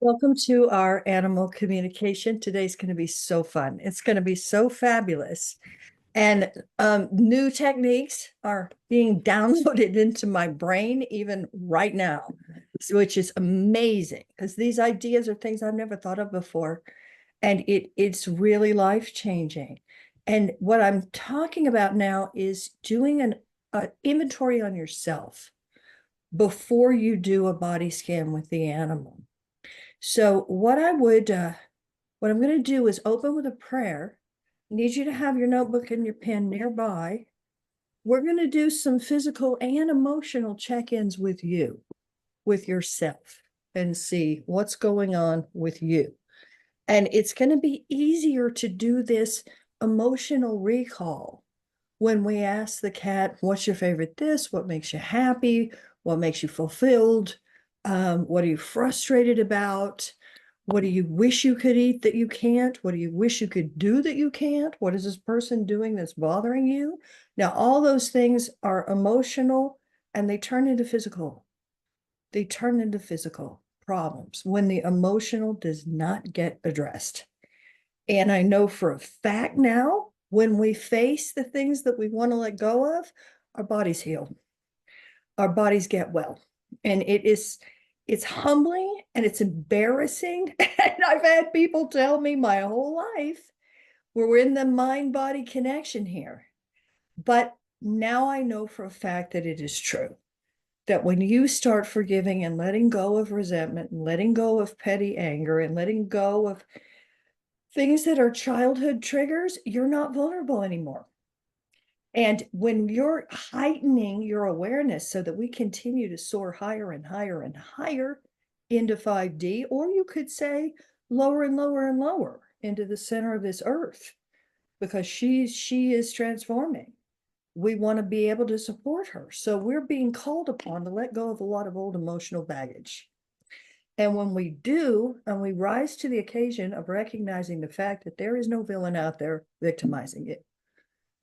Welcome to our animal communication. Today's going to be so fun. It's going to be so fabulous. And new techniques are being downloaded into my brain even right now, which is amazing because these ideas are things I've never thought of before. And it's really life-changing. And what I'm talking about now is doing an inventory on yourself before you do a body scan with the animal. So what I'm going to do is open with a prayer. I need you to have your notebook and your pen nearby. We're going to do some physical and emotional check-ins with you, with yourself, and see what's going on with you. And it's going to be easier to do this emotional recall when we ask the cat, what's your favorite this? What makes you happy? What makes you fulfilled? What are you frustrated about? What do you wish you could eat that you can't? What do you wish you could do that you can't? What is this person doing that's bothering you? Now, all those things are emotional and they turn into physical. They turn into physical problems when the emotional does not get addressed. And I know for a fact now, when we face the things that we want to let go of, our bodies heal, our bodies get well. And it's humbling and it's embarrassing. And I've had people tell me my whole life, we're in the mind-body connection here. But now I know for a fact that it is true. That when you start forgiving and letting go of resentment and letting go of petty anger and letting go of things that are childhood triggers, you're not vulnerable anymore. And when you're heightening your awareness so that we continue to soar higher and higher and higher into 5D, or you could say lower and lower and lower into the center of this earth, because she is transforming. We want to be able to support her. So we're being called upon to let go of a lot of old emotional baggage. And when we do, and we rise to the occasion of recognizing the fact that there is no villain out there victimizing it,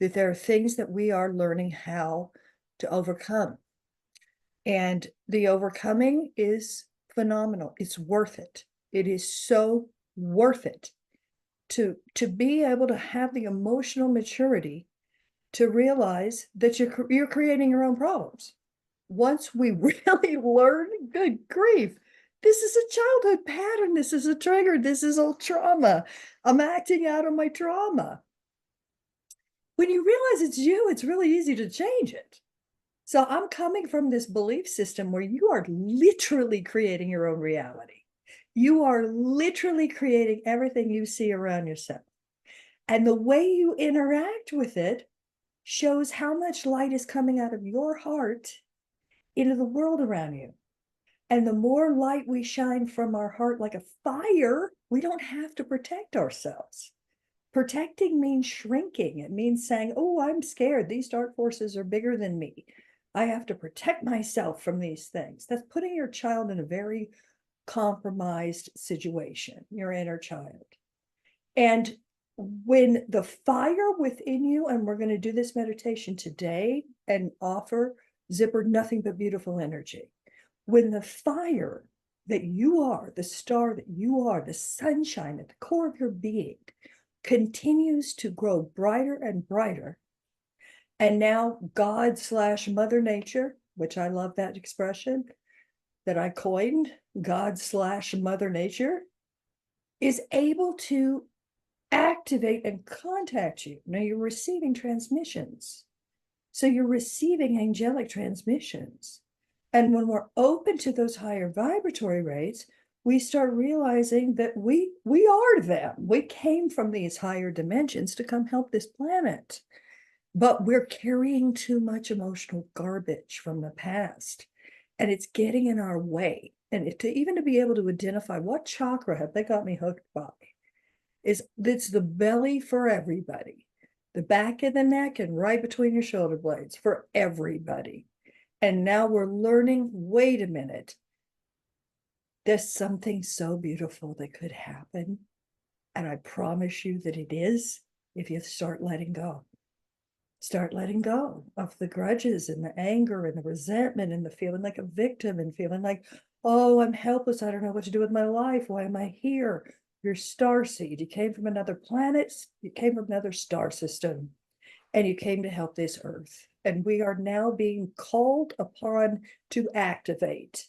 that there are things that we are learning how to overcome. And the overcoming is phenomenal. It's worth it. It is so worth it to be able to have the emotional maturity to realize that you're creating your own problems. Once we really learn, good grief, this is a childhood pattern. This is a trigger. This is old trauma. I'm acting out of my trauma. When you realize it's you, it's really easy to change it. So I'm coming from this belief system where you are literally creating your own reality. You are literally creating everything you see around yourself. And the way you interact with it shows how much light is coming out of your heart into the world around you. And the more light we shine from our heart like a fire, we don't have to protect ourselves. Protecting means shrinking. It means saying, oh, I'm scared. These dark forces are bigger than me. I have to protect myself from these things. That's putting your child in a very compromised situation, your inner child. And when the fire within you, and we're going to do this meditation today and offer Zipper nothing but beautiful energy. When the fire that you are, the star that you are, the sunshine at the core of your being, continues to grow brighter and brighter. And now God/Mother Nature, which I love that expression that I coined, God/Mother Nature, is able to activate and contact you. Now you're receiving transmissions. So you're receiving angelic transmissions. And when we're open to those higher vibratory rates, we start realizing that we are them. We came from these higher dimensions to come help this planet. But we're carrying too much emotional garbage from the past. And it's getting in our way. And even to be able to identify what chakra have they got me hooked by, it's the belly for everybody. The back of the neck and right between your shoulder blades for everybody. And now we're learning, wait a minute, there's something so beautiful that could happen. And I promise you that it is if you start letting go. Start letting go of the grudges and the anger and the resentment and the feeling like a victim and feeling like, Oh, I'm helpless. I don't know what to do with my life. Why am I here? You're starseed. You came from another planet. You came from another star system, and you came to help this earth. And we are now being called upon to activate.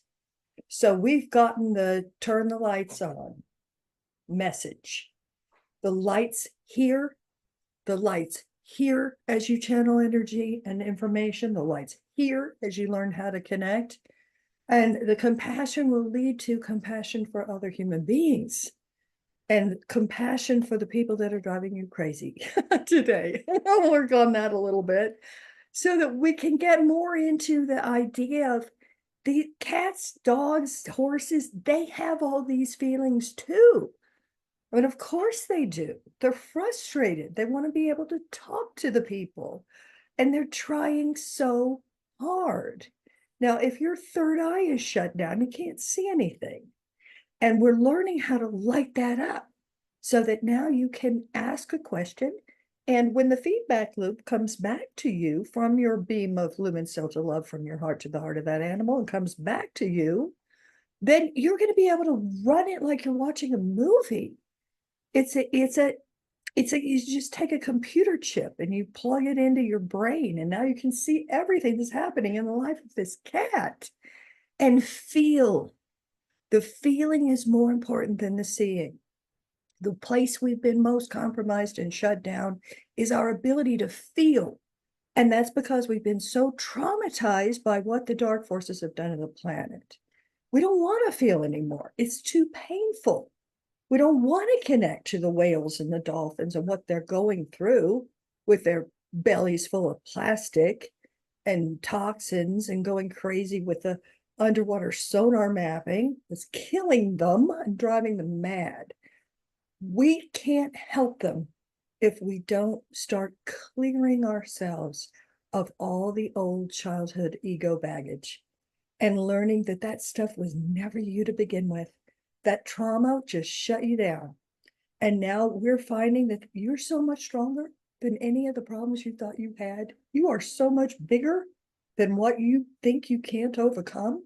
So we've gotten the turn the lights on message. The lights here, the lights here as you channel energy and information, the lights here as you learn how to connect. And the compassion will lead to compassion for other human beings and compassion for the people that are driving you crazy today. I'll work on that a little bit so that we can get more into the idea of the cats, dogs, horses, they have all these feelings too. I mean, of course they do. They're frustrated. They want to be able to talk to the people, and they're trying so hard. Now, if your third eye is shut down, you can't see anything. And we're learning how to light that up so that now you can ask a question. And when the feedback loop comes back to you from your beam of lumen celta love from your heart to the heart of that animal and comes back to you, then you're going to be able to run it like you're watching a movie. You just take a computer chip and you plug it into your brain, and now you can see everything that's happening in the life of this cat and feel. The feeling is more important than the seeing. The place we've been most compromised and shut down is our ability to feel. And that's because we've been so traumatized by what the dark forces have done to the planet. We don't want to feel anymore. It's too painful. We don't want to connect to the whales and the dolphins and what they're going through with their bellies full of plastic and toxins and going crazy with the underwater sonar mapping. It's killing them and driving them mad. We can't help them if we don't start clearing ourselves of all the old childhood ego baggage and learning that that stuff was never you to begin with. That trauma just shut you down. And now we're finding that you're so much stronger than any of the problems you thought you had. You are so much bigger than what you think you can't overcome.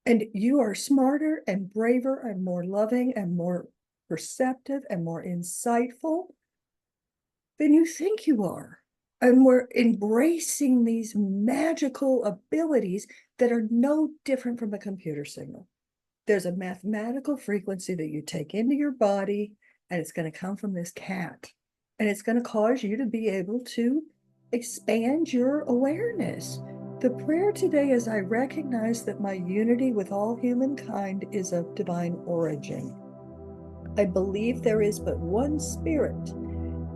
And you are smarter and braver and more loving and more perceptive and more insightful than you think you are. And we're embracing these magical abilities that are no different from a computer signal. There's a mathematical frequency that you take into your body, and it's going to come from this cat. And it's going to cause you to be able to expand your awareness. The prayer today is I recognize that my unity with all humankind is of divine origin. I believe there is but one spirit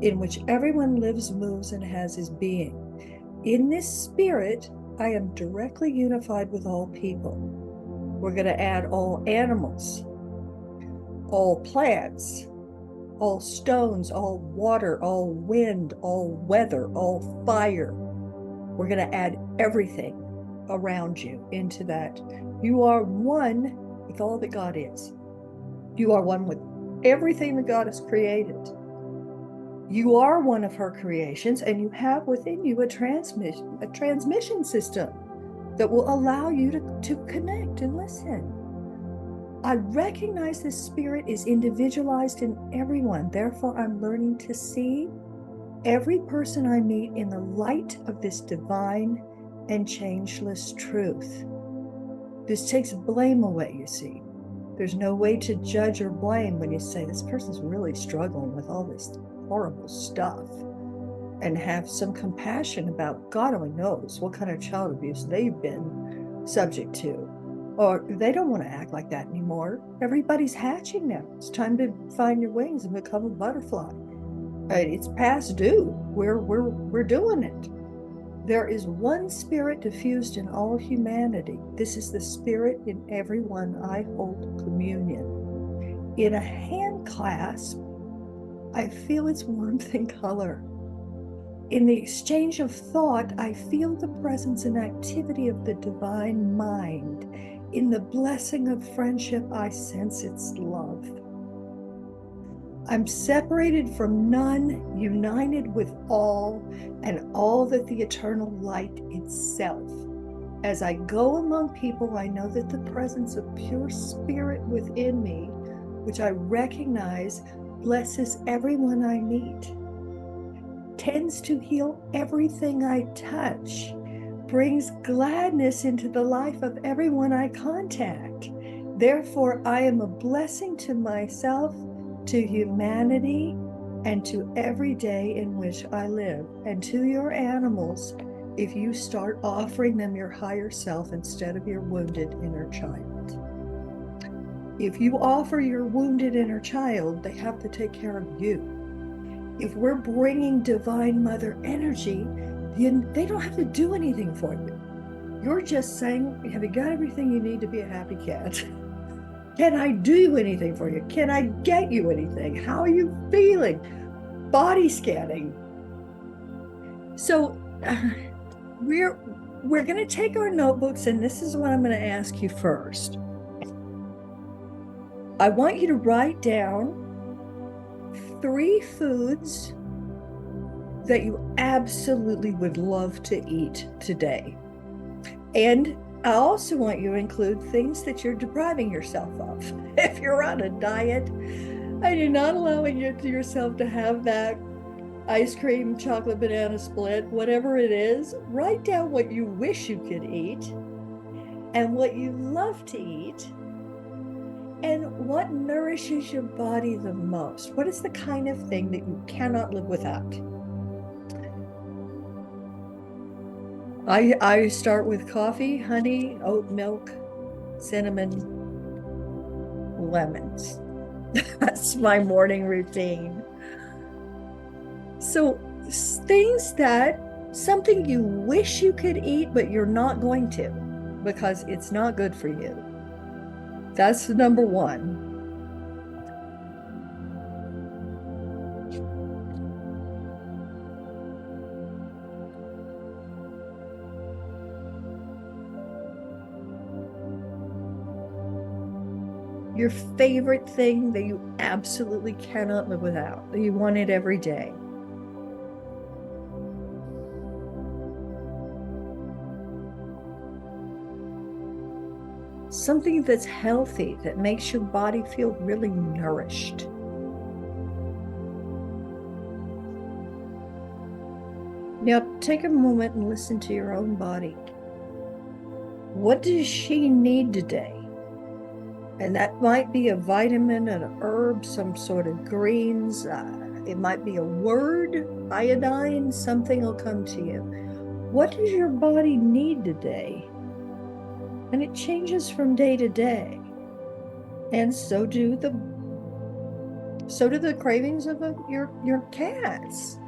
in which everyone lives, moves, and has his being. In this spirit, I am directly unified with all people. We're going to add all animals, all plants, all stones, all water, all wind, all weather, all fire. We're going to add everything around you into that. You are one with all that God is. You are one with everything that God has created. You are one of her creations, and you have within you a transmission system that will allow you to connect and listen. I recognize this spirit is individualized in everyone. Therefore, I'm learning to see every person I meet in the light of this divine and changeless truth. This takes blame away, you see. There's no way to judge or blame when you say this person's really struggling with all this horrible stuff, and have some compassion about God only knows what kind of child abuse they've been subject to. Or they don't want to act like that anymore. Everybody's hatching now. It's time to find your wings and become a butterfly. It's past due. We're doing it. There is one spirit diffused in all humanity. This is the spirit in everyone. I hold communion. In a hand clasp, I feel its warmth and color. In the exchange of thought, I feel the presence and activity of the divine mind. In the blessing of friendship, I sense its love. I'm separated from none, united with all, and all that the eternal light itself. As I go among people, I know that the presence of pure spirit within me, which I recognize, blesses everyone I meet, tends to heal everything I touch, brings gladness into the life of everyone I contact. Therefore, I am a blessing to myself, to humanity, and to every day in which I live, and to your animals, if you start offering them your higher self instead of your wounded inner child. If you offer your wounded inner child, they have to take care of you. If we're bringing divine mother energy, then they don't have to do anything for you. You're just saying, have you got everything you need to be a happy cat? Can I do anything for you? Can I get you anything? How are you feeling? Body scanning. So we're going to take our notebooks, and this is what I'm going to ask you first. I want you to write down 3 foods that you absolutely would love to eat today. And I also want you to include things that you're depriving yourself of. If you're on a diet and you're not allowing yourself to have that ice cream, chocolate, banana split, whatever it is, write down what you wish you could eat and what you love to eat and what nourishes your body the most. What is the kind of thing that you cannot live without? I start with coffee, honey, oat milk, cinnamon, lemons. That's my morning routine. So something you wish you could eat, but you're not going to because it's not good for you. That's number 1. Your favorite thing that you absolutely cannot live without, that you want it every day. Something that's healthy, that makes your body feel really nourished. Now, take a moment and listen to your own body. What does she need today? And that might be a vitamin, an herb, some sort of greens. It might be a word, iodine, something will come to you. What does your body need today? And it changes from day to day. And so do the cravings of your cats.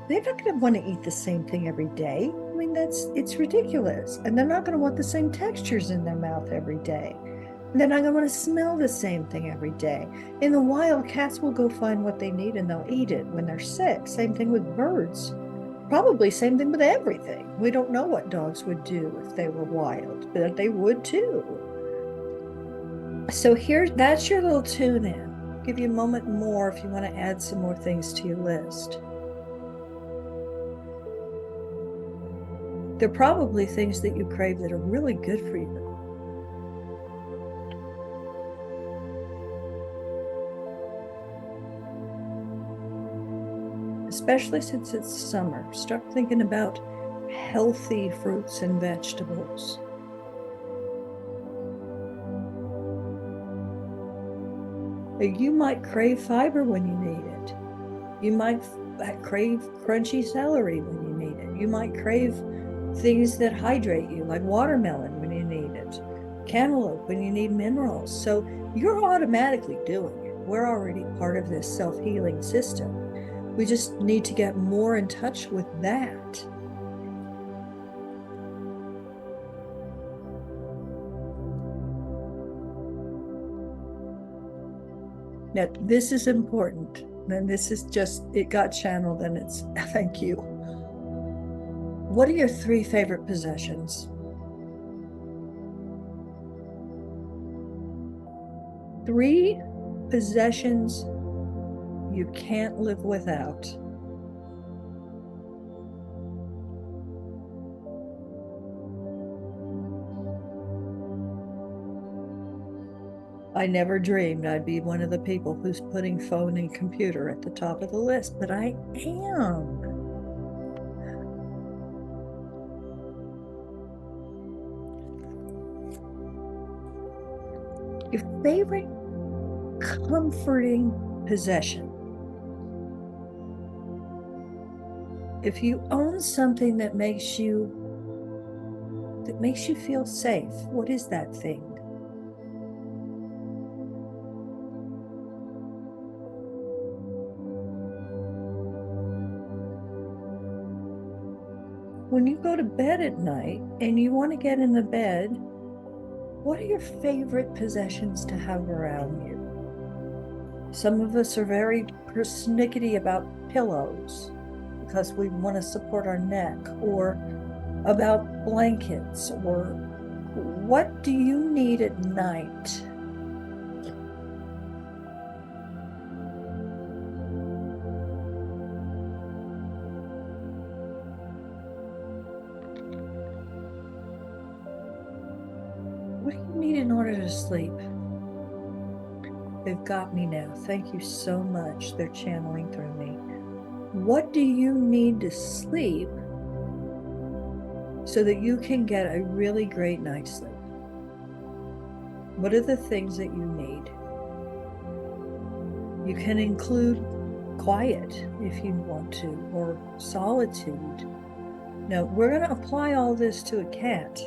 They're not going to want to eat the same thing every day. I mean, it's ridiculous. And they're not going to want the same textures in their mouth every day. They're not going to want to smell the same thing every day. In the wild, cats will go find what they need and they'll eat it when they're sick. Same thing with birds. Probably same thing with everything. We don't know what dogs would do if they were wild, but they would too. So that's your little tune in. Give you a moment more if you want to add some more things to your list. There are probably things that you crave that are really good for you. Especially since it's summer, start thinking about healthy fruits and vegetables. You might crave fiber when you need it. You might crave crunchy celery when you need it. You might crave things that hydrate you, like watermelon when you need it, cantaloupe when you need minerals. So you're automatically doing it. We're already part of this self-healing system. We just need to get more in touch with that. Now, this is important. And this is just, it got channeled and it's, thank you. What are your 3 favorite possessions? 3 possessions you can't live without. I never dreamed I'd be one of the people who's putting phone and computer at the top of the list, but I am. Your favorite comforting possession. If you own something that makes you feel safe, what is that thing? When you go to bed at night and you want to get in the bed, what are your favorite possessions to have around you? Some of us are very persnickety about pillows because we want to support our neck, or about blankets, or what do you need at night? What do you need in order to sleep? They've got me now. Thank you so much. They're channeling through me. What do you need to sleep so that you can get a really great night's sleep? What are the things that you need? You can include quiet if you want to, or solitude. Now, we're going to apply all this to a cat.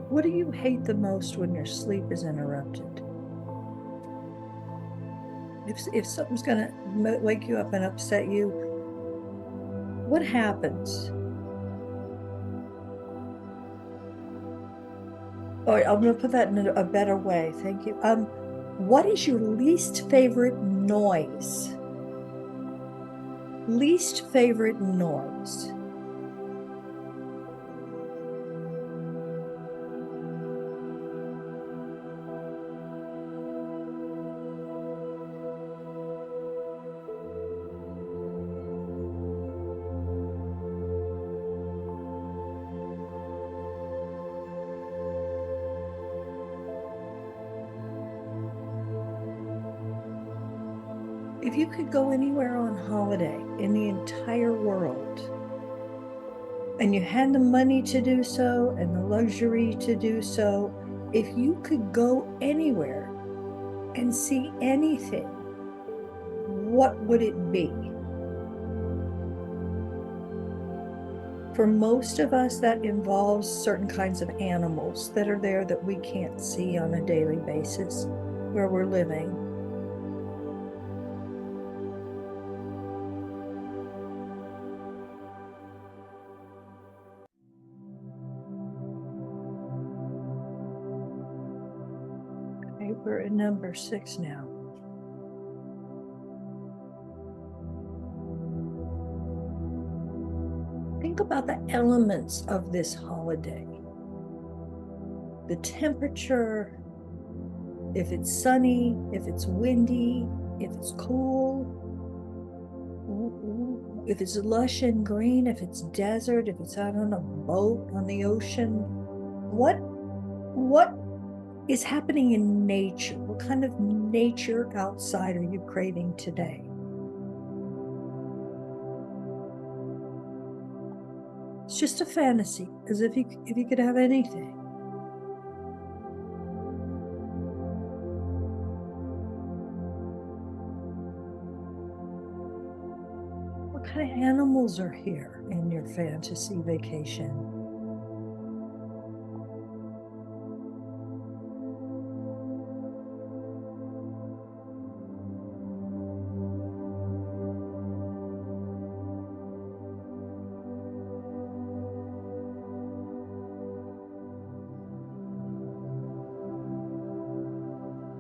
What do you hate the most when your sleep is interrupted? If something's going to wake you up and upset you, what happens? Or I'm going to put that in a better way. Thank you. What is your least favorite noise? Least favorite noise. If you could go anywhere on holiday in the entire world, and you had the money to do so and the luxury to do so, if you could go anywhere and see anything, what would it be? For most of us, that involves certain kinds of animals that are there that we can't see on a daily basis where we're living. Okay, we're at number 6 now. Think about the elements of this holiday. The temperature, if it's sunny, if it's windy, if it's cool, if it's lush and green, if it's desert, if it's out on a boat on the ocean. What is happening in nature? What kind of nature outside are you craving today? It's just a fantasy, as if you could have anything. What kind of animals are here in your fantasy vacation?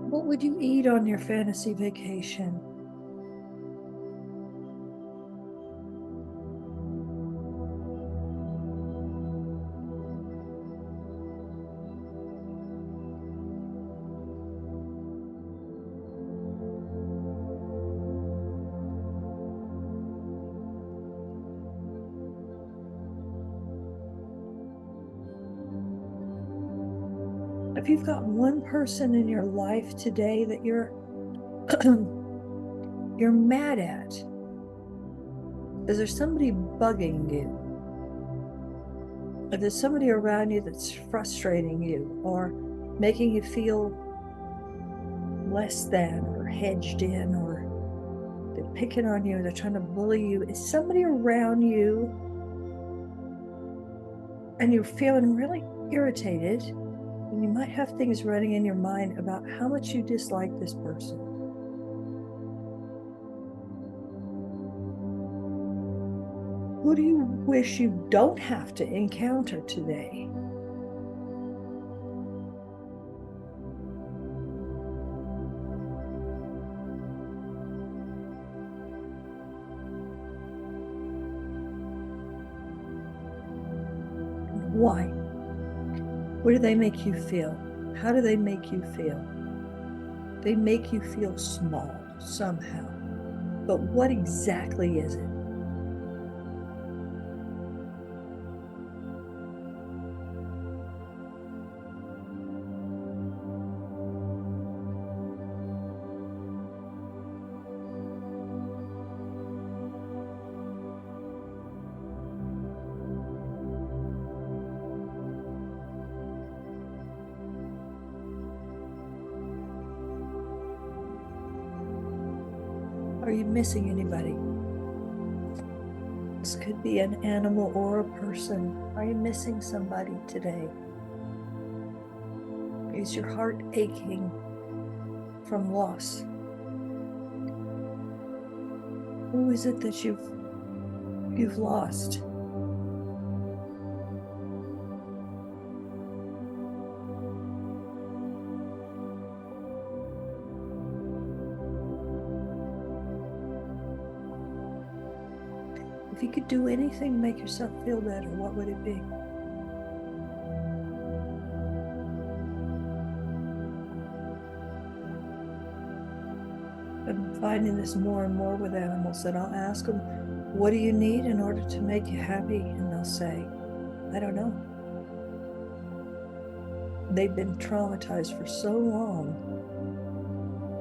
What would you eat on your fantasy vacation? if you've got one person in your life today that you're you're mad at, is there somebody bugging you? If there's somebody around you that's frustrating you or making you feel less than or hedged in, or they're picking on you, they're trying to bully you, is somebody around you and you're feeling really irritated, and you might have things running in your mind about how much you dislike this person. Who do you wish you don't have to encounter today? Why? What do they make you feel? How do they make you feel? They make you feel small somehow. But what exactly is it? Are you missing anybody? This could be an animal or a person. Are you missing somebody today? Is your heart aching from loss? Who is it that you've lost? If you could do anything to make yourself feel better, what would it be? I'm finding this more and more with animals, that I'll ask them, what do you need in order to make you happy? And they'll say, I don't know. They've been traumatized for so long,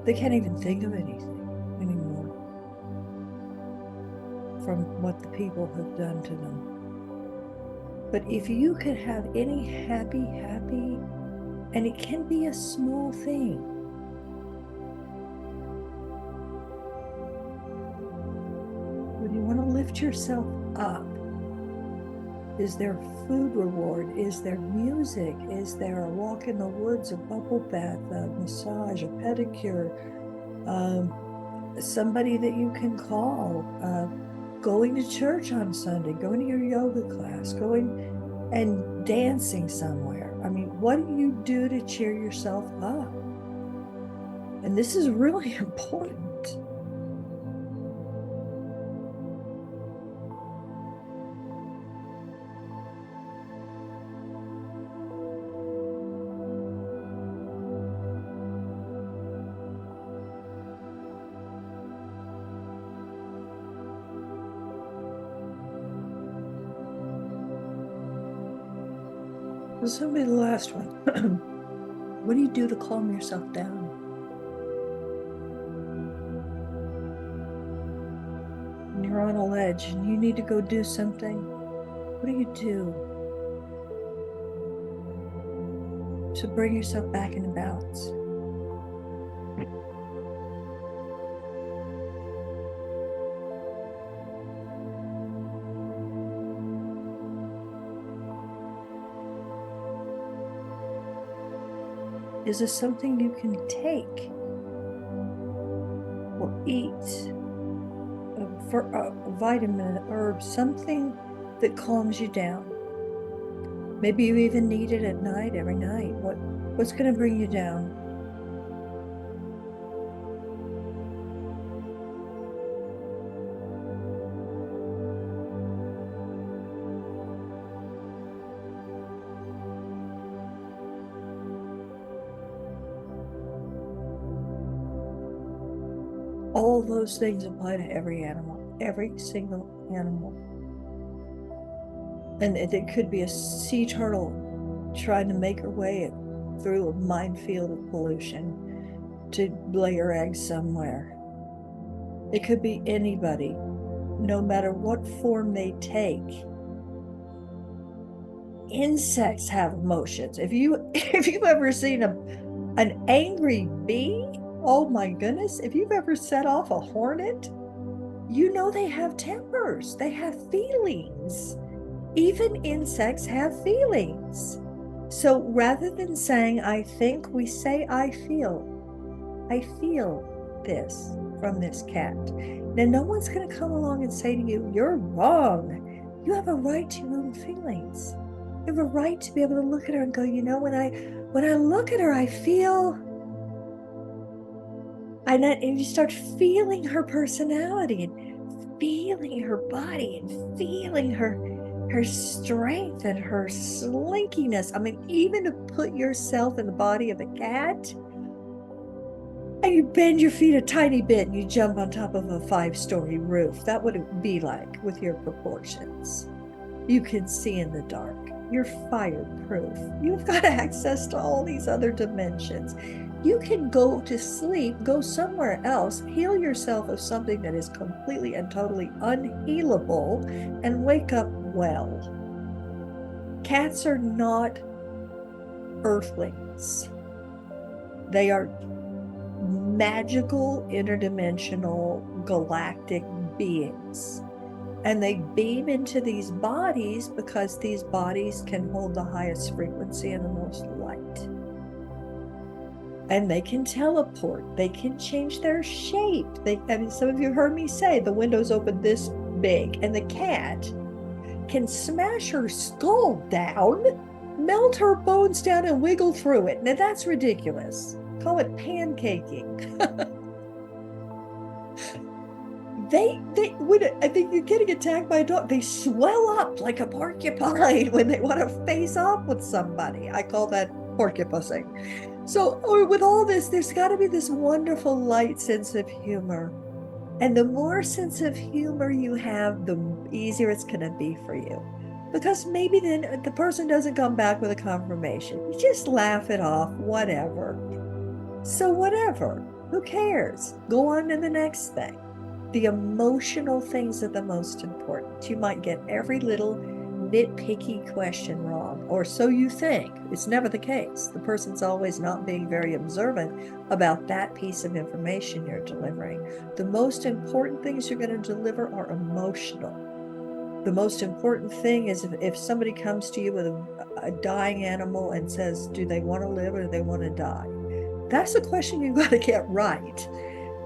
they can't even think of anything anymore from what the people have done to them. But if you could have any happy, and it can be a small thing, when you want to lift yourself up, is there food reward? Is there music? Is there a walk in the woods, a bubble bath, a massage, a pedicure, somebody that you can call, going to church on Sunday, going to your yoga class, going and dancing somewhere? I mean, what do you do to cheer yourself up? And this is really important. This will be the last one. What do you do to calm yourself down? When you're on a ledge and you need to go do something, what do you do to bring yourself back into balance? Is this something you can take or eat, for a vitamin or something that calms you down? Maybe you even need it at night, every night. What's going to bring you down? All those things apply to every animal, every single animal. And it could be a sea turtle trying to make her way through a minefield of pollution to lay your eggs somewhere. It could be anybody, no matter what form they take. Insects have emotions. If you've ever seen an angry bee, oh my goodness, if you've ever set off a hornet, you know they have tempers, they have feelings. Even insects have feelings. So rather than saying I think, we say I feel. I feel this from this cat. Now, no one's going to come along and say to you, you're wrong. You have a right to your own feelings. You have a right to be able to look at her and go, you know, when I look at her, I feel, and you start feeling her personality and feeling her body and feeling her strength and her slinkiness. I mean, even to put yourself in the body of a cat, and you bend your feet a tiny bit and you jump on top of a 5-story roof. That would it be like with your proportions. You can see in the dark. You're fireproof. You've got access to all these other dimensions. You can go to sleep, go somewhere else, heal yourself of something that is completely and totally unhealable, and wake up well. Cats are not earthlings. They are magical, interdimensional, galactic beings. And they beam into these bodies because these bodies can hold the highest frequency and the most light. And they can teleport. They can change their shape. I mean, some of you heard me say the window's open this big, and the cat can smash her skull down, melt her bones down, and wiggle through it. Now that's ridiculous. Call it pancaking. They when I think you're getting attacked by a dog, they swell up like a porcupine when they want to face off with somebody. I call that porcupusing. So, or with all this, there's got to be this wonderful light sense of humor. And the more sense of humor you have, the easier it's going to be for you. Because maybe then the person doesn't come back with a confirmation. You just laugh it off, whatever. So whatever, who cares? Go on to the next thing. The emotional things are the most important. You might get every little nitpicky question wrong, or so you think. It's never the case. The person's always not being very observant about that piece of information you're delivering. The most important things you're going to deliver are emotional. The most important thing is if somebody comes to you with a dying animal and says, do they want to live or do they want to die? That's a question you've got to get right.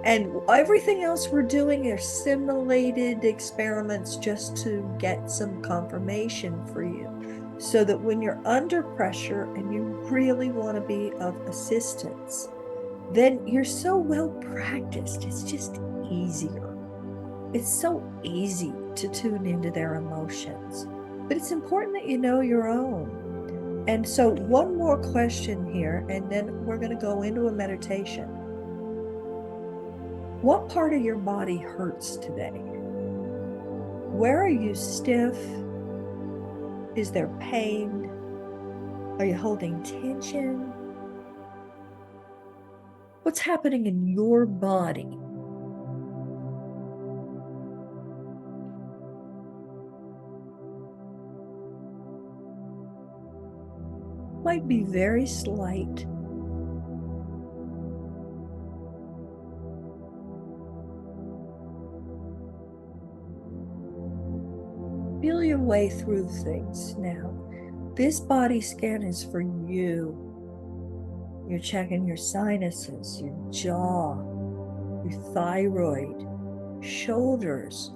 And everything else we're doing are simulated experiments just to get some confirmation for you, so that when you're under pressure and you really want to be of assistance, then you're so well practiced. It's just easier. It's so easy to tune into their emotions. But it's important that you know your own. And so one more question here, and then we're going to go into a meditation. What part of your body hurts today? Where are you stiff? Is there pain? Are you holding tension? What's happening in your body? Might be very slight. Feel your way through things now. This body scan is for you. You're checking your sinuses, your jaw, your thyroid, shoulders,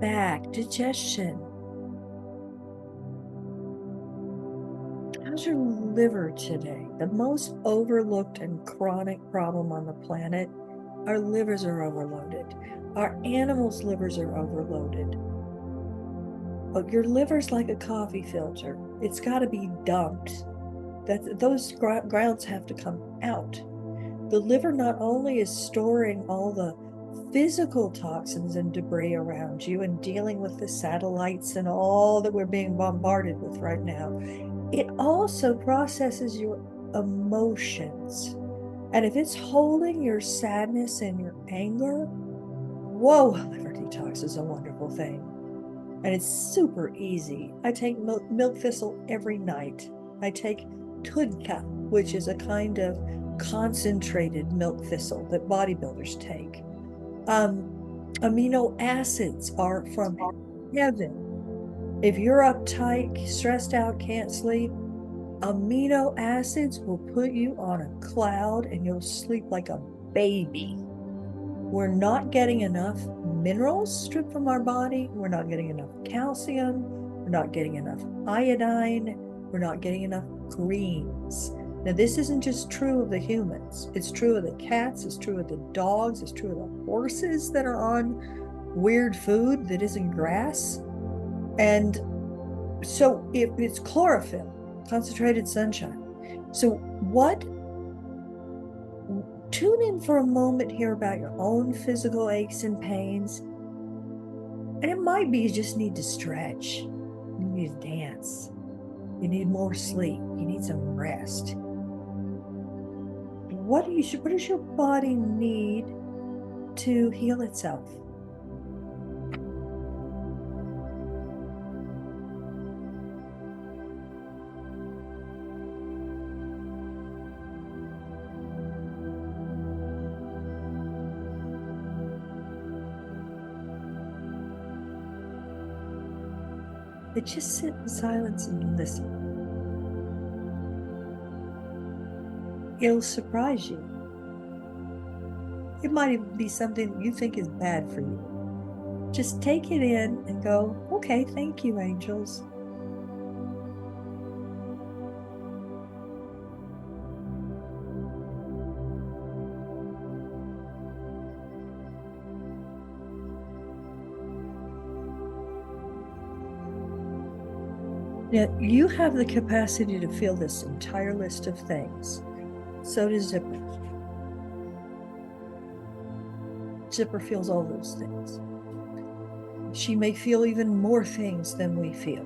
back, digestion. How's your liver today? The most overlooked and chronic problem on the planet. Our livers are overloaded. Our animals' livers are overloaded. Your liver's like a coffee filter. It's got to be dumped. Those grounds have to come out. The liver not only is storing all the physical toxins and debris around you and dealing with the satellites and all that we're being bombarded with right now, it also processes your emotions. And if it's holding your sadness and your anger, whoa, liver detox is a wonderful thing. And it's super easy. I take milk thistle every night. I take tudka, which is a kind of concentrated milk thistle that bodybuilders take. Amino acids are from heaven. If you're uptight, stressed out, can't sleep, amino acids will put you on a cloud and you'll sleep like a baby. We're not getting enough minerals stripped from our body. We're not getting enough calcium. We're not getting enough iodine. We're not getting enough greens. Now, this isn't just true of the humans. It's true of the cats. It's true of the dogs. It's true of the horses that are on weird food that isn't grass. And so it's chlorophyll, concentrated sunshine. So tune in for a moment here about your own physical aches and pains. And it might be you just need to stretch. You need to dance. You need more sleep. You need some rest. What does your body need to heal itself? But just sit in silence and listen. It'll surprise you. It might even be something you think is bad for you. Just take it in and go, okay, thank you, angels. Now, you have the capacity to feel this entire list of things. So does Zipper. Zipper feels all those things. She may feel even more things than we feel.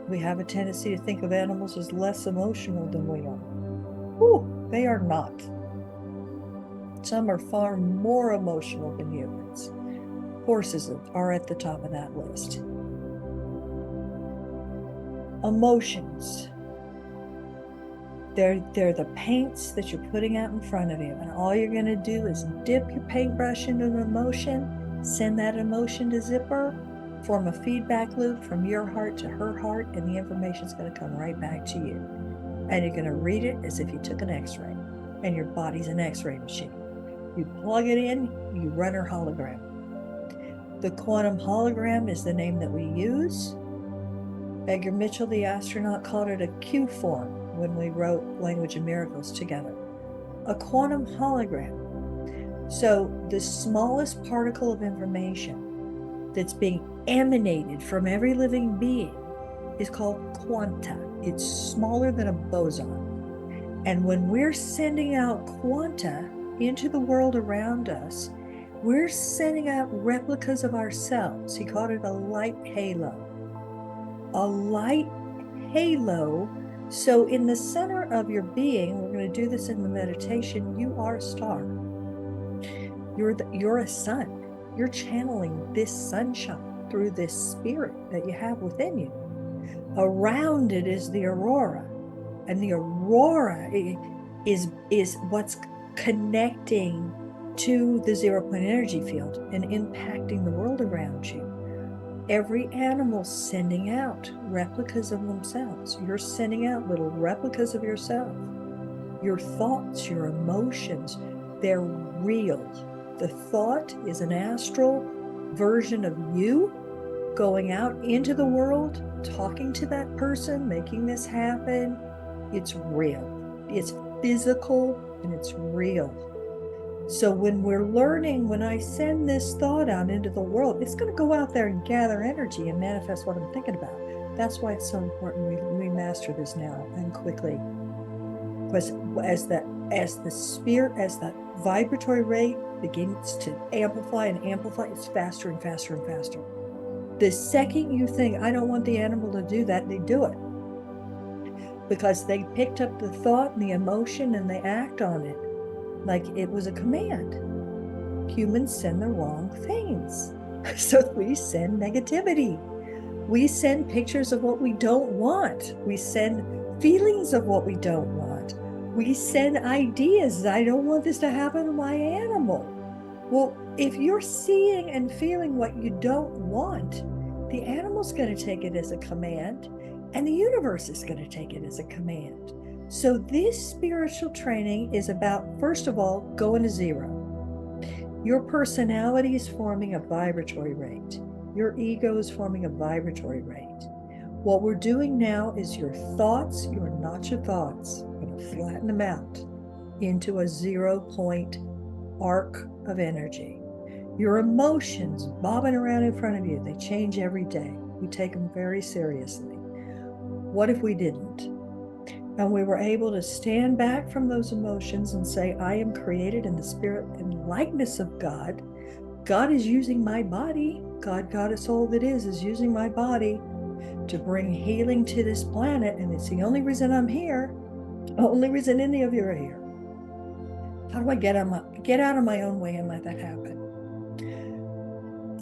We have a tendency to think of animals as less emotional than we are. Ooh, they are not. Some are far more emotional than humans. Horses are at the top of that list. Emotions. They're the paints that you're putting out in front of you. And all you're going to do is dip your paintbrush into an emotion, send that emotion to Zipper, form a feedback loop from your heart to her heart, and the information is going to come right back to you. And you're going to read it as if you took an x-ray, and your body's an x-ray machine. You plug it in, you run her hologram. The quantum hologram is the name that we use. Edgar Mitchell, the astronaut, called it a Q form when we wrote Language of Miracles together. A quantum hologram. So the smallest particle of information that's being emanated from every living being is called quanta. It's smaller than a boson. And when we're sending out quanta into the world around us, we're sending out replicas of ourselves. He called it a light halo. A light halo. So in the center of your being, we're going to do this in the meditation, you are a star. You're a sun. You're channeling this sunshine through this spirit that you have within you. Around it is the aurora. And the aurora is what's connecting to the 0-point energy field and impacting the world around you. Every animal's sending out replicas of themselves. You're sending out little replicas of yourself. Your thoughts, your emotions, they're real. The thought is an astral version of you going out into the world, talking to that person, making this happen. It's real. It's physical and it's real. So when we're learning, when I send this thought out into the world, it's going to go out there and gather energy and manifest what I'm thinking about. That's why it's so important we master this now and quickly. Because as the vibratory rate begins to amplify and amplify, it's faster and faster and faster. The second you think, I don't want the animal to do that, they do it. because they picked up the thought and the emotion and they act on it like it was a command. Humans send the wrong things. So we send negativity. We send pictures of what we don't want. We send feelings of what we don't want. We send ideas. I don't want this to happen to my animal. Well, if you're seeing and feeling what you don't want, the animal's going to take it as a command, and the universe is going to take it as a command. So this spiritual training is about, first of all, going to zero. Your personality is forming a vibratory rate. Your ego is forming a vibratory rate. What we're doing now is your thoughts, you're not your thoughts. We're going to flatten them out into a 0 point arc of energy. Your emotions bobbing around in front of you, they change every day. We take them very seriously. What if we didn't? And we were able to stand back from those emotions and say, I am created in the spirit and likeness of God. God is using my body. God, Goddess, all that is using my body to bring healing to this planet. And it's the only reason I'm here. Only reason any of you are here. How do I get out of my own way and let that happen?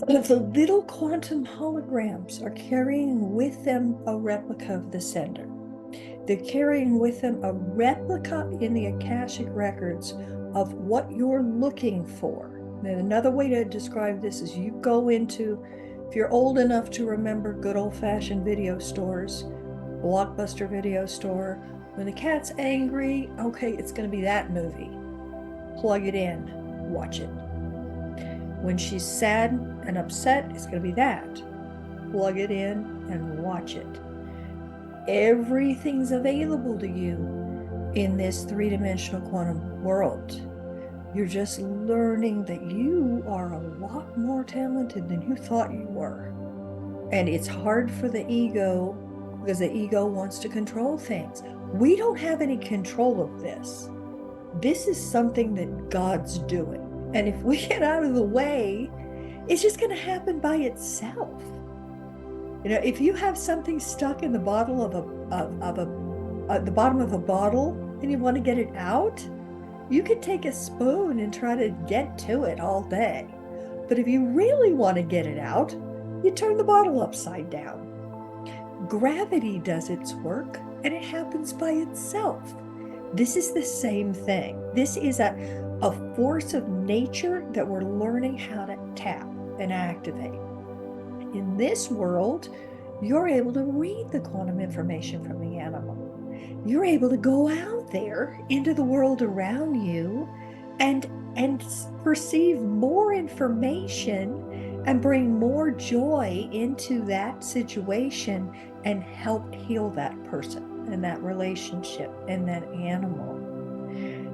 The little quantum holograms are carrying with them a replica of the sender. They're carrying with them a replica in the Akashic records of what you're looking for. And another way to describe this is you go into, if you're old enough to remember good old-fashioned video stores, Blockbuster video store, when the cat's angry, okay, it's going to be that movie. Plug it in, watch it. When she's sad and upset, it's going to be that. Plug it in and watch it. Everything's available to you in this three-dimensional quantum world. You're just learning that you are a lot more talented than you thought you were. And it's hard for the ego because the ego wants to control things. We don't have any control of this. This is something that God's doing. And if we get out of the way, it's just going to happen by itself. You know, if you have something stuck in the bottom of a bottle and you want to get it out, you could take a spoon and try to get to it all day. But if you really want to get it out, you turn the bottle upside down. Gravity does its work and it happens by itself. This is the same thing. This is a force of nature that we're learning how to tap and activate. In this world, you're able to read the quantum information from the animal. You're able to go out there into the world around you and perceive more information and bring more joy into that situation and help heal that person and that relationship and that animal.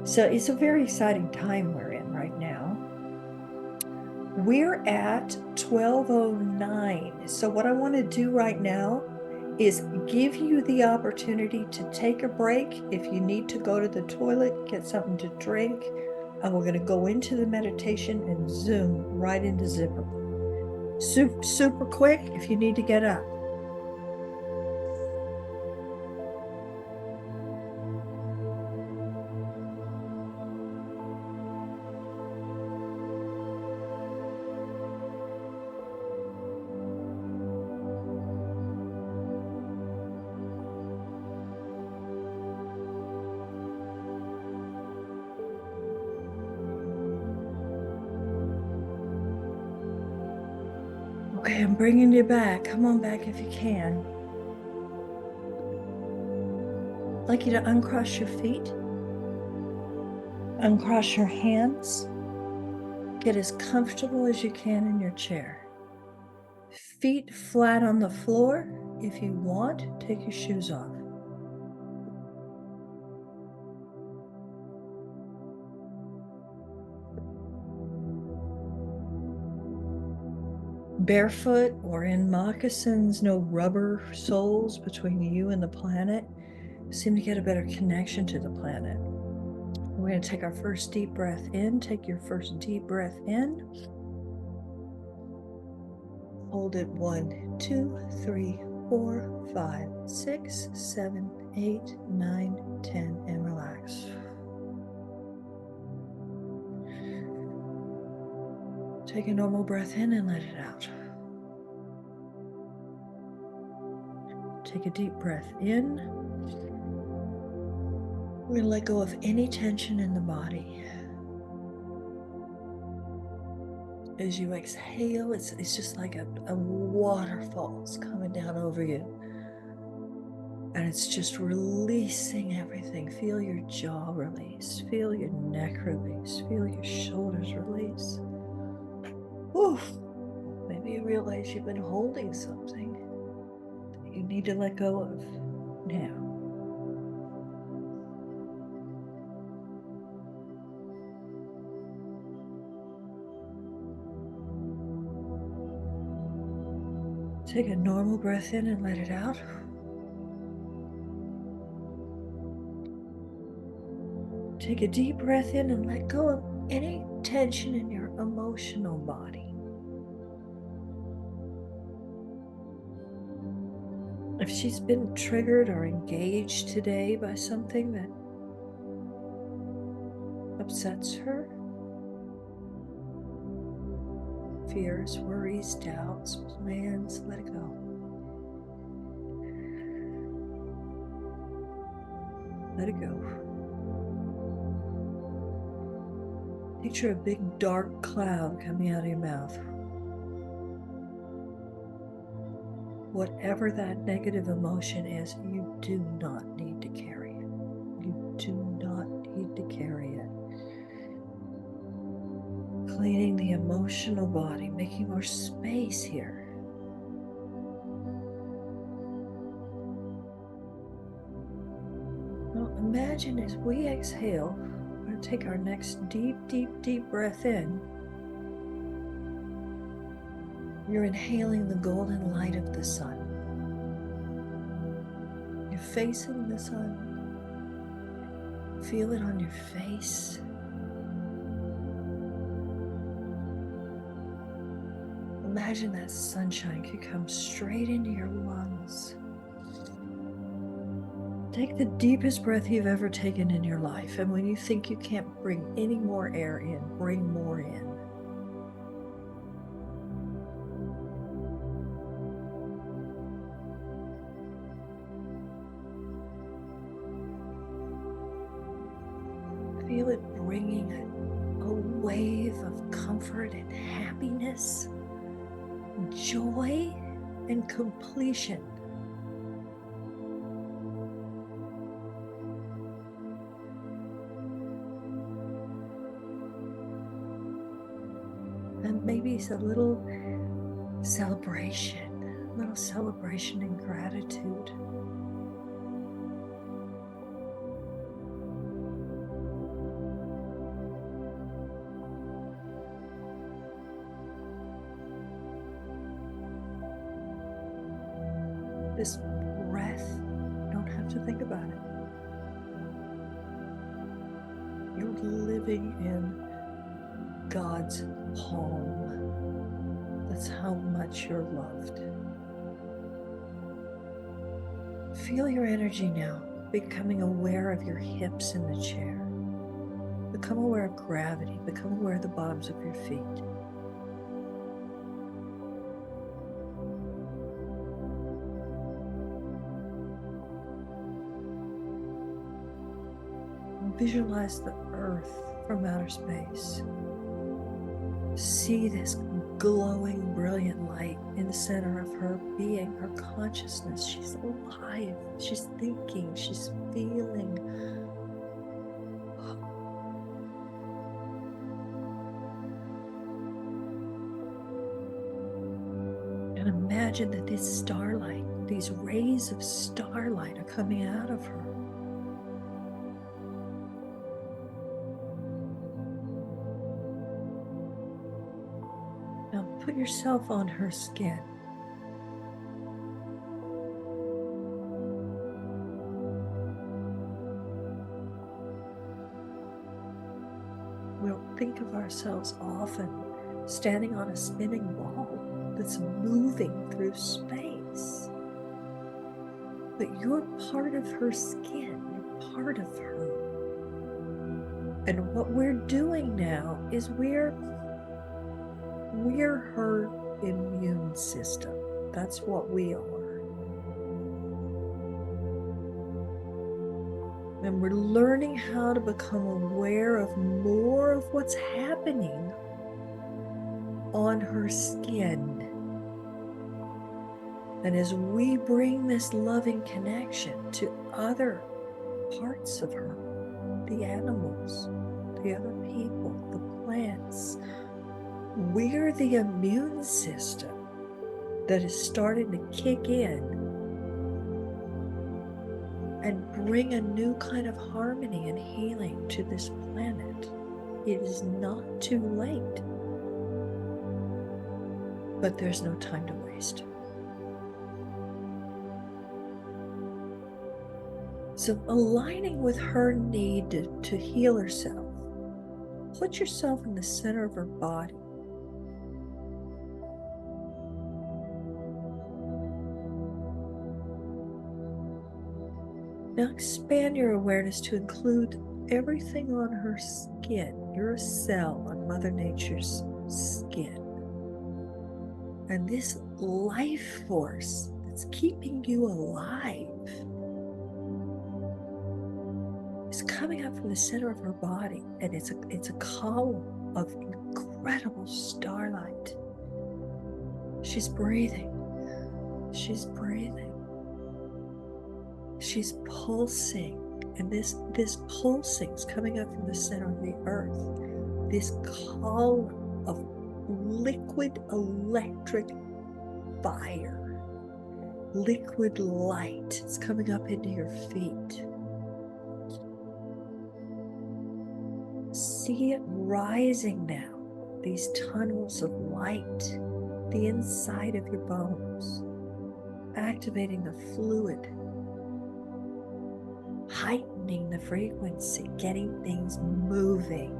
So it's a very exciting time we're in right now. We're at 12:09. So what I want to do right now is give you the opportunity to take a break. If you need to go to the toilet, get something to drink, and we're going to go into the meditation and zoom right into zipper. Super quick if you need to get up. Okay, I'm bringing you back. Come on back if you can. I'd like you to uncross your feet. Uncross your hands. Get as comfortable as you can in your chair. Feet flat on the floor. If you want, take your shoes off. Barefoot or in moccasins, no rubber soles between you and the planet. Seem to get a better connection to the planet. We're going to take our first deep breath in. Take your first deep breath in. Hold it 1, 2, 3, 4, 5, 6, 7, 8, 9, 10, and relax. Take a normal breath in and let it out. Take a deep breath in. We're going to let go of any tension in the body. As you exhale, it's just like a waterfall's coming down over you. And it's just releasing everything. Feel your jaw release. Feel your neck release. Feel your shoulders release. Oof. Maybe you realize you've been holding something that you need to let go of now. Take a normal breath in and let it out. Take a deep breath in and let go of any tension in your emotional body. If she's been triggered or engaged today by something that upsets her, fears, worries, doubts, plans, let it go. Let it go. Picture a big dark cloud coming out of your mouth. Whatever that negative emotion is, you do not need to carry it. You do not need to carry it. Cleaning the emotional body, making more space here. Now imagine as we exhale, we're going to take our next deep, deep, deep breath in. You're inhaling the golden light of the sun. You're facing the sun. Feel it on your face. Imagine that sunshine could come straight into your lungs. Take the deepest breath you've ever taken in your life, and when you think you can't bring any more air in, bring more in. Feel it bringing a wave of comfort and happiness, joy and completion. And maybe it's a little celebration and gratitude. This breath, you don't have to think about it. You're living in God's home. That's how much you're loved. Feel your energy now, becoming aware of your hips in the chair. Become aware of gravity. Become aware of the bottoms of your feet. Visualize the earth from outer space. See this glowing, brilliant light in the center of her being, her consciousness. She's alive. She's thinking. She's feeling. And imagine that this starlight, these rays of starlight are coming out of her. Now put yourself on her skin. We'll think of ourselves often standing on a spinning ball that's moving through space. but you're part of her skin, you're part of her. And what we're doing now is we're her immune system. That's what we are. And we're learning how to become aware of more of what's happening on her skin. And as we bring this loving connection to other parts of her, the animals, the other people, the plants, we're the immune system that is starting to kick in and bring a new kind of harmony and healing to this planet. It is not too late, but there's no time to waste. So aligning with her need to heal herself, put yourself in the center of her body. Now expand your awareness to include everything on her skin. You're a cell on Mother Nature's skin. And this life force that's keeping you alive is coming up from the center of her body, and it's a column of incredible starlight. She's breathing. She's breathing. She's pulsing, and this pulsing is coming up from the center of the earth. This column of liquid electric fire, liquid light is coming up into your feet. See it rising now, these tunnels of light, the inside of your bones, activating the fluid, heightening the frequency, getting things moving.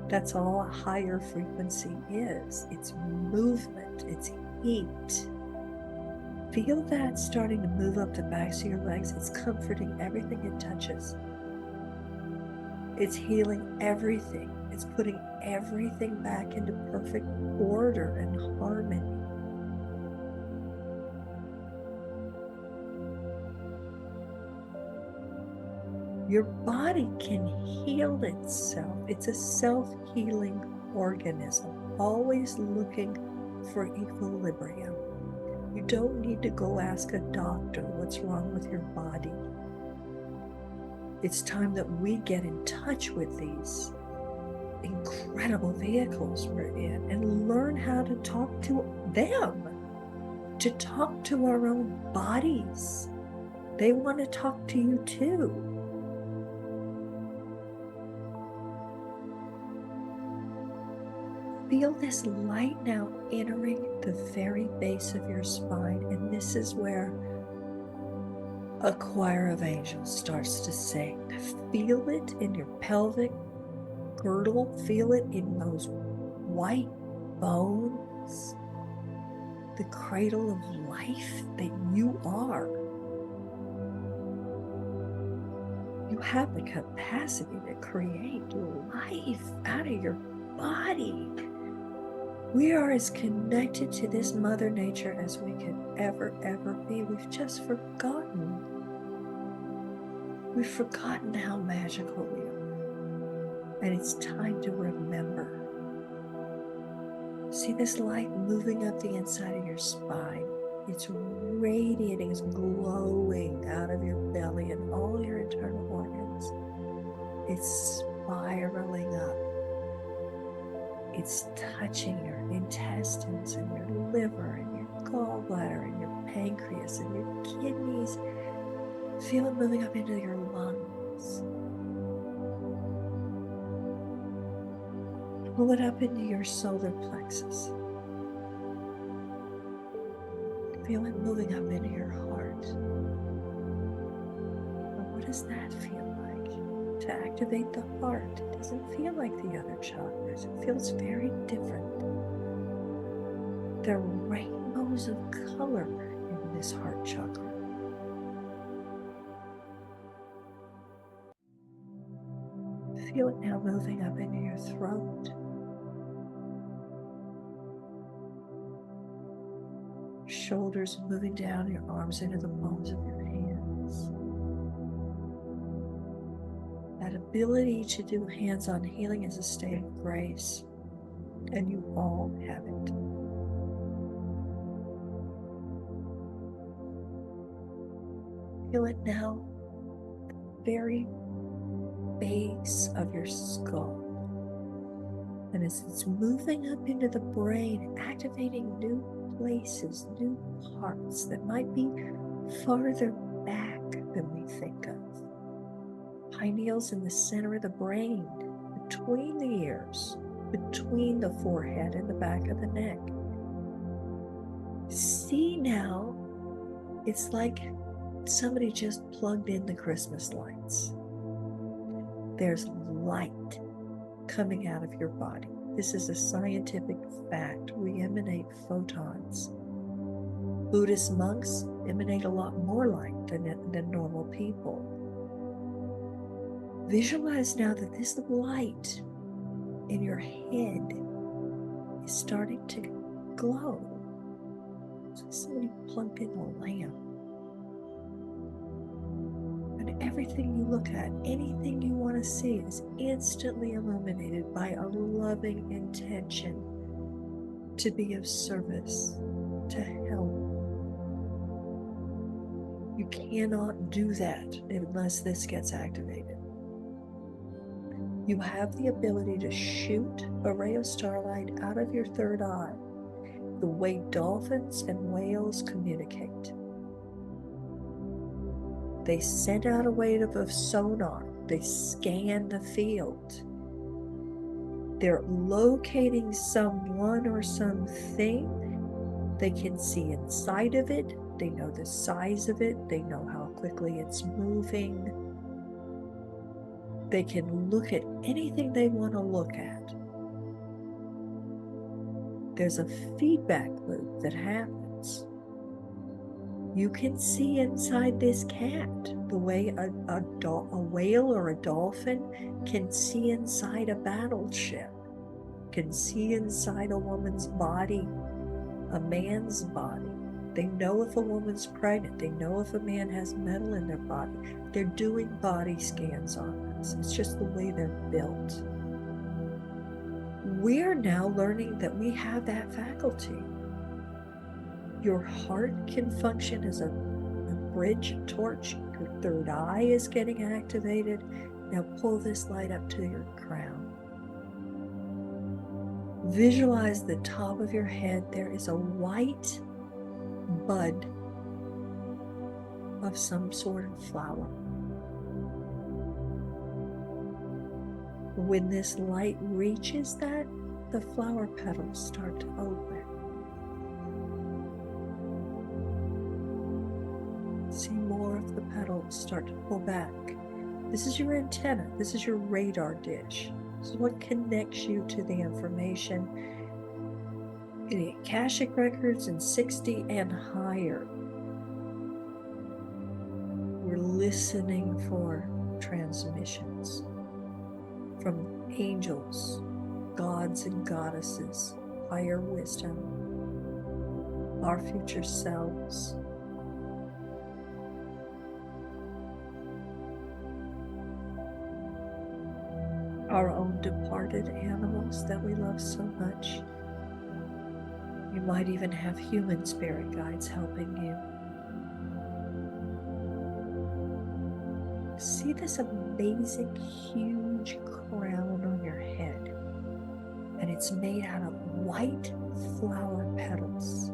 That's all a higher frequency is. It's movement, it's heat. Feel that starting to move up the backs of your legs. It's comforting everything it touches. It's healing everything. It's putting everything back into perfect order and harmony. Your body can heal itself. It's a self-healing organism, always looking for equilibrium. You don't need to go ask a doctor what's wrong with your body. It's time that we get in touch with these incredible vehicles we're in and learn how to talk to them, to talk to our own bodies. They want to talk to you too. Feel this light now entering the very base of your spine, and this is where a choir of angels starts to sing. Feel it in your pelvic girdle, feel it in those white bones, the cradle of life that you are. You have the capacity to create life out of your body. We are as connected to this Mother Nature as we could ever be. We've just forgotten. We've forgotten how magical we are. And it's time to remember. See this light moving up the inside of your spine. It's radiating, it's glowing out of your belly and all your internal organs. It's spiraling up. It's touching your intestines and your liver and your gallbladder and your pancreas and your kidneys. Feel it moving up into your lungs. Pull it up into your solar plexus. Feel it moving up into your heart. But what does that feel like? To activate the heart, it doesn't feel like the other chakras. It feels very different. There are rainbows of color in this heart chakra. Feel it now moving up into your throat. Shoulders moving down, your arms into the palms of your hands. That ability to do hands-on healing is a state of grace, and you all have it. Feel it now, the very base of your skull. And as it's moving up into the brain, activating new places, new parts that might be farther back than we think of. Pineals in the center of the brain, between the ears, between the forehead and the back of the neck. See now, it's like somebody just plugged in the Christmas lights. There's light coming out of your body. This is a scientific fact. We emanate photons. Buddhist monks emanate a lot more light than normal people. Visualize now that this light in your head is starting to glow. So somebody plugged in a lamp. And everything you look at, anything you want to see, is instantly illuminated by a loving intention to be of service, to help. You cannot do that unless this gets activated. You have the ability to shoot a ray of starlight out of your third eye, the way dolphins and whales communicate. They send out a wave of sonar. They scan the field. They're locating someone or something. They can see inside of it. They know the size of it. They know how quickly it's moving. They can look at anything they want to look at. There's a feedback loop that happens. You can see inside this cat the way a whale or a dolphin can see inside a battleship, can see inside a woman's body, a man's body. They know if a woman's pregnant. They know if a man has metal in their body. They're doing body scans on us. It's just the way they're built. We're now learning that we have that faculty. Your heart can function as a bridge torch. Your third eye is getting activated. Now pull this light up to your crown. Visualize the top of your head. There is a white bud of some sort of flower. When this light reaches that, the flower petals start to open. See more of the petals start to pull back. This is your antenna. This is your radar dish. This is what connects you to the information in the Akashic records in 60 and higher. We're listening for transmissions from angels, gods and goddesses, higher wisdom, our future selves. Our own departed animals that we love so much. You might even have human spirit guides helping you. See this amazing, huge crown on your head, and it's made out of white flower petals.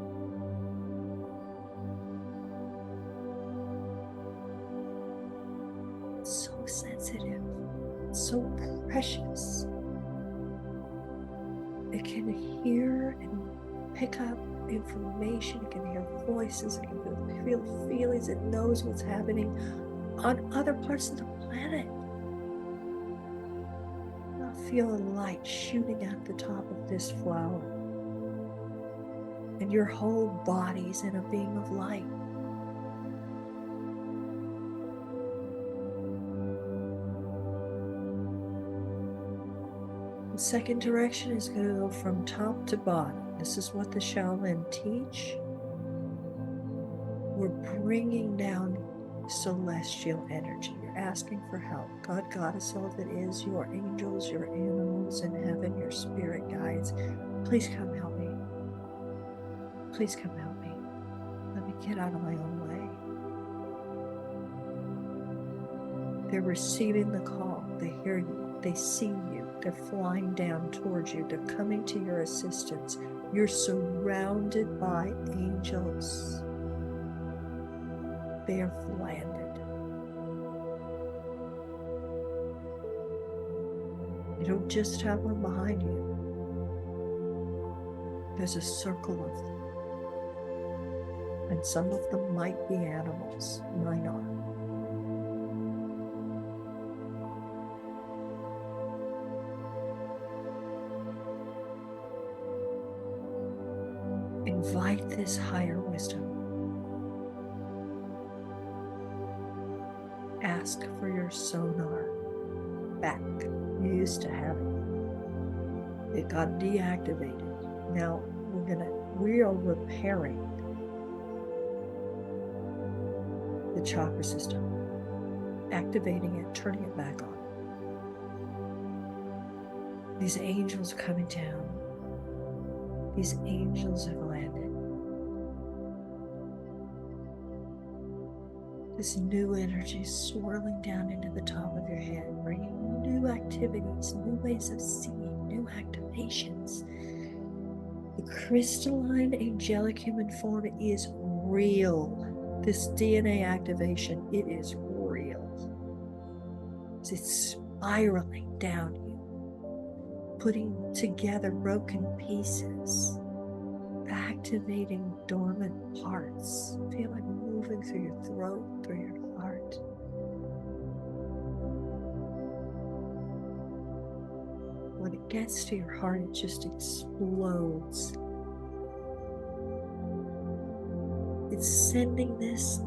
So sensitive, so precious. It can hear and pick up information. It can hear voices. It can feel feelings. It knows what's happening on other parts of the planet. Now feel a light shooting out the top of this flower, and your whole body's in a beam of light. The second direction is going to go from top to bottom. This is what the Shaolin teach. We're bringing down celestial energy. You're asking for help. God, Goddess, all that is, your angels, your animals in heaven, your spirit guides. Please come help me. Please come help me. Let me get out of my own way. They're receiving the call. They hear you. They see you. They're flying down towards you. They're coming to your assistance. You're surrounded by angels. They have landed. You don't just have one behind you. There's a circle of them. And some of them might be animals. Mine are. Invite this higher wisdom. Ask for your sonar back. You used to have it. It got deactivated. Now we are repairing the chakra system, activating it, turning it back on. These angels are coming down. These angels have landed. This new energy is swirling down into the top of your head, bringing new activities, new ways of seeing, new activations. The crystalline angelic human form is real. This DNA activation, it is real. It's spiraling down you, putting together broken pieces, activating dormant parts. Feel it moving through your throat, through your heart. When it gets to your heart, it just explodes. It's sending this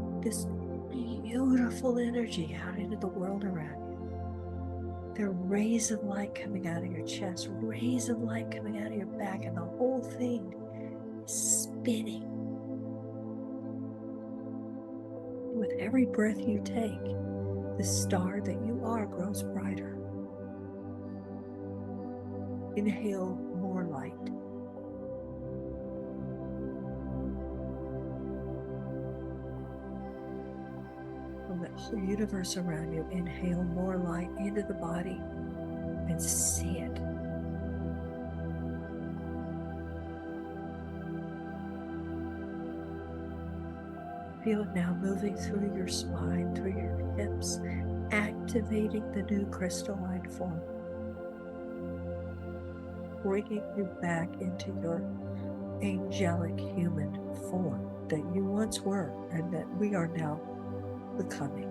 beautiful energy out into the world around you. There are rays of light coming out of your chest, rays of light coming out of your back, and the whole thing is spinning. With every breath you take, the star that you are grows brighter. Inhale more light. From the whole universe around you, inhale more light into the body and see it. Feel it now moving through your spine, through your hips, activating the new crystalline form, bringing you back into your angelic human form that you once were and that we are now becoming.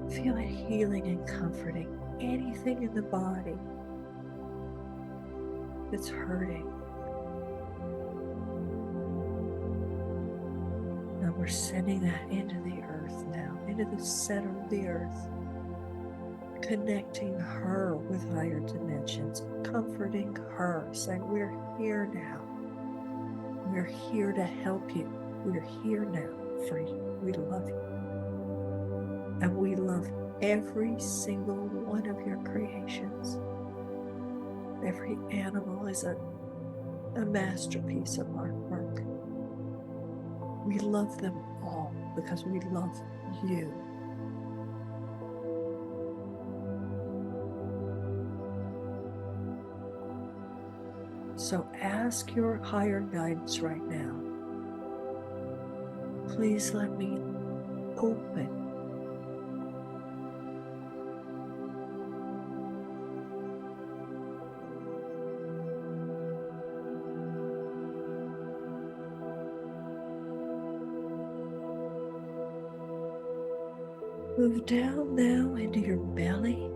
Feel it healing and comforting anything in the body that's hurting. Now we're sending that into the earth now, into the center of the earth, connecting her with higher dimensions, comforting her, saying, we're here now. We're here to help you. We're here now for you. We love you. And we love every single one of your creations. Every animal is a masterpiece of artwork. We love them all because we love you. So ask your higher guidance right now. Please let me open move down now into your belly.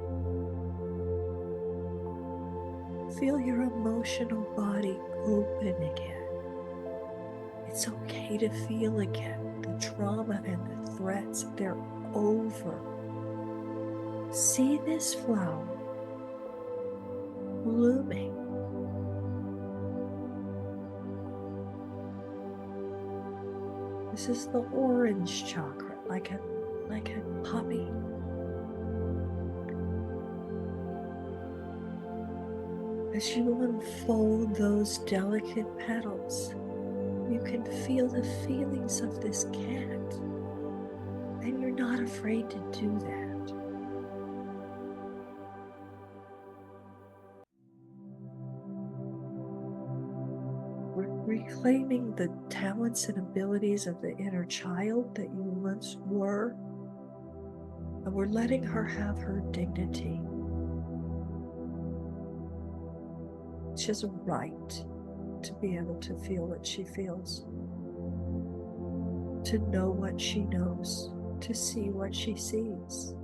Feel your emotional body open again. It's okay to feel again. The trauma and the threats, they're over. See this flower blooming. This is the orange chakra, like a poppy. As you unfold those delicate petals, you can feel the feelings of this cat, and you're not afraid to do that. Reclaiming the talents and abilities of the inner child that you once were, and we're letting her have her dignity. She has a right to be able to feel what she feels, to know what she knows, to see what she sees.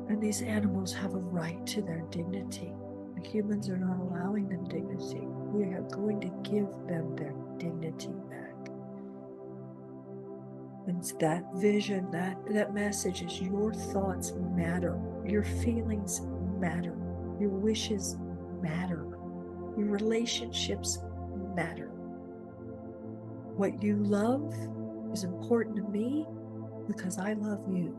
And these animals have a right to their dignity. The humans are not allowing them dignity. We are going to give them their dignity back. And that vision, that message is your thoughts matter. Your feelings matter. Your wishes matter. Your relationships matter. What you love is important to me because I love you.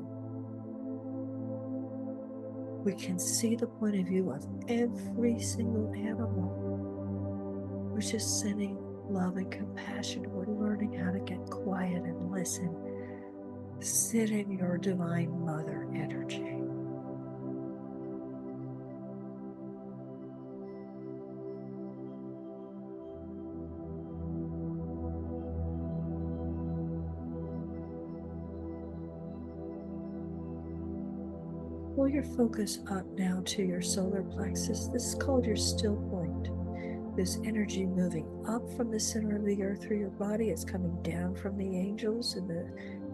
We can see the point of view of every single animal. We're just sending love and compassion. We're learning how to get quiet and listen. Sit in your divine mother energy. Pull your focus up now to your solar plexus. This is called your still point. This energy moving up from the center of the earth through your body. It's coming down from the angels and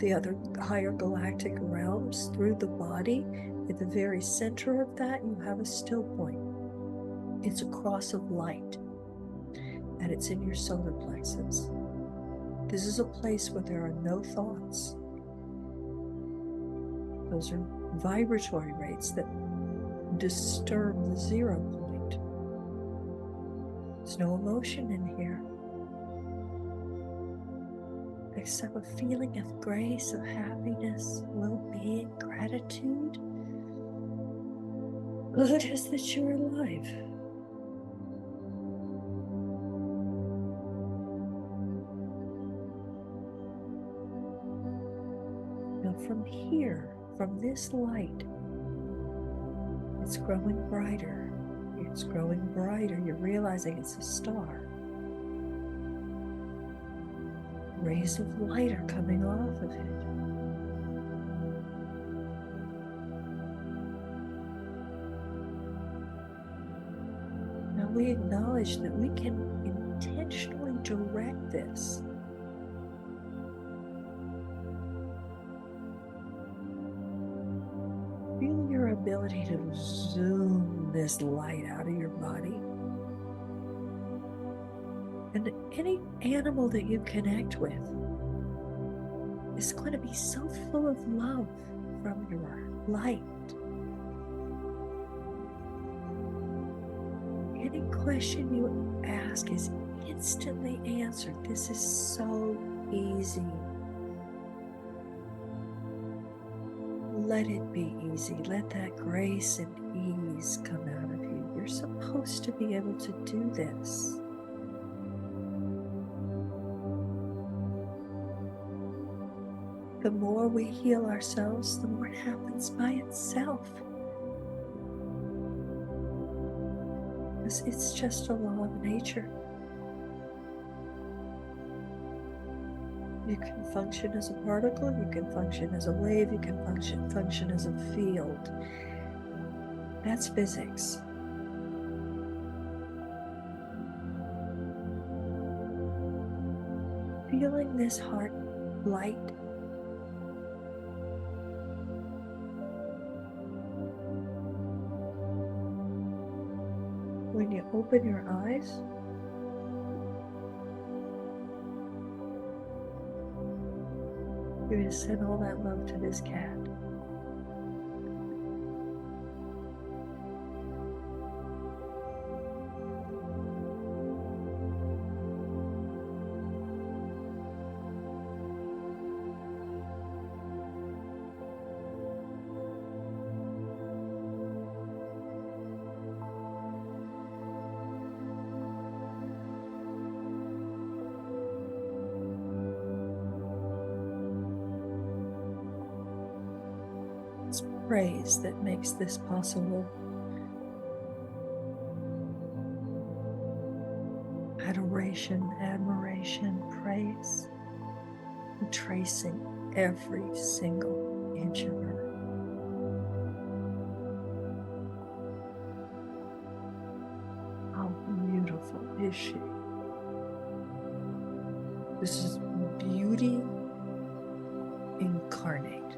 the other higher galactic realms through the body. At the very center of that, you have a still point. It's a cross of light, and it's in your solar plexus. This is a place where there are no thoughts. Those are vibratory rates that disturb the 0 point. There's no emotion in here, except a feeling of grace, of happiness, well-being, gratitude. Good is that you're alive. Now from here, from this light, it's growing brighter. It's growing brighter. You're realizing it's a star. Rays of light are coming off of it. Now we acknowledge that we can intentionally direct this. Feel your ability to zoom this light out of your body. And any animal that you connect with is going to be so full of love from your light. Any question you ask is instantly answered. This is so easy. Let it be easy. Let that grace and ease come out of you. You're supposed to be able to do this. The more we heal ourselves, the more it happens by itself. It's just a law of nature. You can function as a particle, you can function as a wave, you can function as a field. That's physics. Feeling this heart light, when you open your eyes, You're going to send all that love to this cat. It's praise that makes this possible. Adoration, admiration, praise, and tracing every single inch of her. How beautiful is she? This is beauty incarnate.